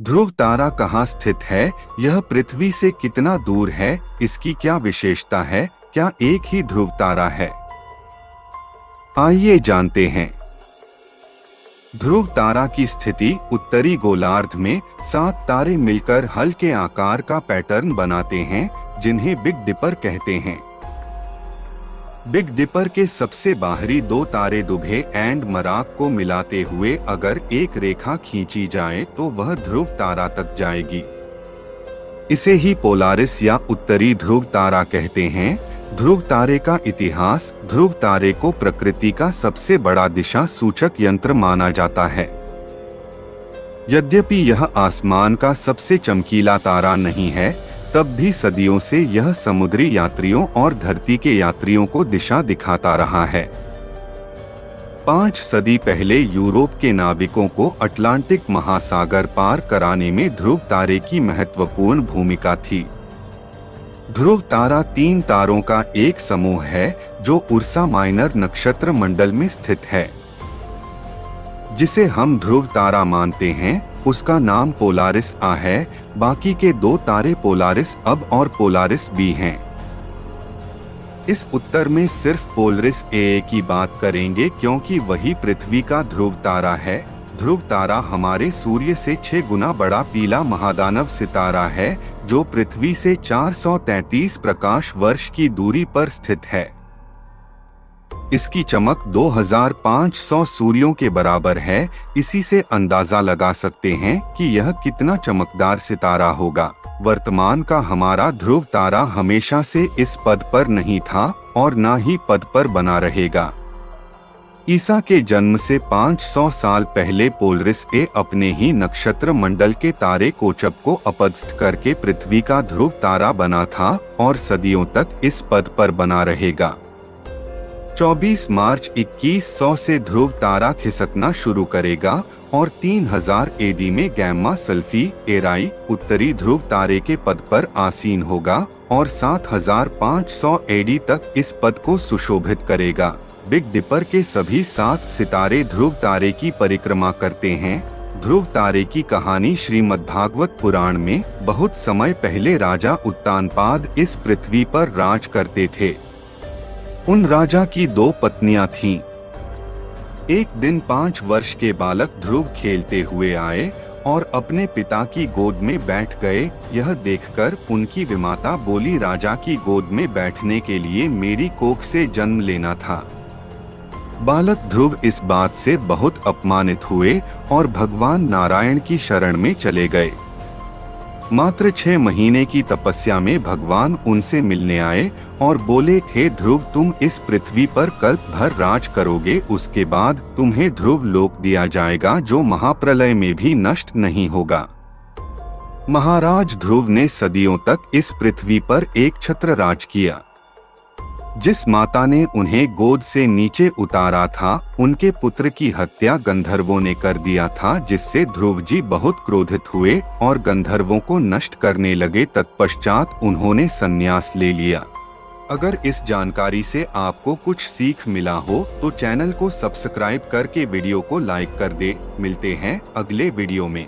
ध्रुव तारा कहाँ स्थित है, यह पृथ्वी से कितना दूर है, इसकी क्या विशेषता है, क्या एक ही ध्रुव तारा है? आइए जानते हैं। ध्रुव तारा की स्थिति उत्तरी गोलार्ध में 7 तारे मिलकर हल्के आकार का पैटर्न बनाते हैं, जिन्हें बिग डिपर कहते हैं। बिग डिपर के सबसे बाहरी 2 तारे दुघे एंड मराक को मिलाते हुए अगर एक रेखा खींची जाए तो वह ध्रुव तारा तक जाएगी। इसे ही पोलारिस या उत्तरी ध्रुव तारा कहते हैं। ध्रुव तारे का इतिहास। ध्रुव तारे को प्रकृति का सबसे बड़ा दिशा सूचक यंत्र माना जाता है। यद्यपि यह आसमान का सबसे चमकीला तारा नहीं है, तब भी सदियों से यह समुद्री यात्रियों और धरती के यात्रियों को दिशा दिखाता रहा है। 5 सदी पहले यूरोप के नाविकों को अटलांटिक महासागर पार कराने में ध्रुव तारे की महत्वपूर्ण भूमिका थी। ध्रुव तारा 3 तारों का एक समूह है जो उर्सा माइनर नक्षत्र मंडल में स्थित है। जिसे हम ध्रुव तारा मानते हैं, उसका नाम पोलारिस आ है। बाकी के 2 तारे पोलारिस अब और पोलारिस बी हैं। इस उत्तर में सिर्फ पोलरिस ए की बात करेंगे क्योंकि वही पृथ्वी का ध्रुव तारा है। ध्रुव तारा हमारे सूर्य से 6 गुना बड़ा पीला महादानव सितारा है, जो पृथ्वी से 433 प्रकाश वर्ष की दूरी पर स्थित है। इसकी चमक 2500 सूर्यों के बराबर है। इसी से अंदाजा लगा सकते हैं कि यह कितना चमकदार सितारा होगा। वर्तमान का हमारा ध्रुव तारा हमेशा से इस पद पर नहीं था और ना ही पद पर बना रहेगा। ईसा के जन्म से 500 साल पहले पोलरिस ए अपने ही नक्षत्र मंडल के तारे कोचब को अपदस्थ करके पृथ्वी का ध्रुव तारा बना था और सदियों तक इस पद पर बना रहेगा। 24 मार्च 2100 से ध्रुव तारा खिसकना शुरू करेगा और 3000 एडी में गैम्मा सल्फी एराई उत्तरी ध्रुव तारे के पद पर आसीन होगा और 7500 एडी तक इस पद को सुशोभित करेगा। बिग डिपर के सभी 7 सितारे ध्रुव तारे की परिक्रमा करते हैं। ध्रुव तारे की कहानी श्रीमद्भागवत पुराण में बहुत समय पहले राजा उत्तानपाद इस पृथ्वी पर राज करते थे। उन राजा की 2 पत्नियां थीं। एक दिन 5 वर्ष के बालक ध्रुव खेलते हुए आए और अपने पिता की गोद में बैठ गए। यह देखकर उनकी विमाता बोली, राजा की गोद में बैठने के लिए मेरी कोख से जन्म लेना था। बालक ध्रुव इस बात से बहुत अपमानित हुए और भगवान नारायण की शरण में चले गए। मात्र 6 महीने की तपस्या में भगवान उनसे मिलने आए और बोले, हे ध्रुव, तुम इस पृथ्वी पर कल्प भर राज करोगे, उसके बाद तुम्हें ध्रुव लोक दिया जाएगा जो महाप्रलय में भी नष्ट नहीं होगा। महाराज ध्रुव ने सदियों तक इस पृथ्वी पर एक छत्र राज किया। जिस माता ने उन्हें गोद से नीचे उतारा था, उनके पुत्र की हत्या गंधर्वों ने कर दिया था, जिससे ध्रुव जी बहुत क्रोधित हुए और गंधर्वों को नष्ट करने लगे। तत्पश्चात उन्होंने संन्यास ले लिया। अगर इस जानकारी से आपको कुछ सीख मिला हो तो चैनल को सब्सक्राइब करके वीडियो को लाइक कर दे। मिलते हैं अगले वीडियो में।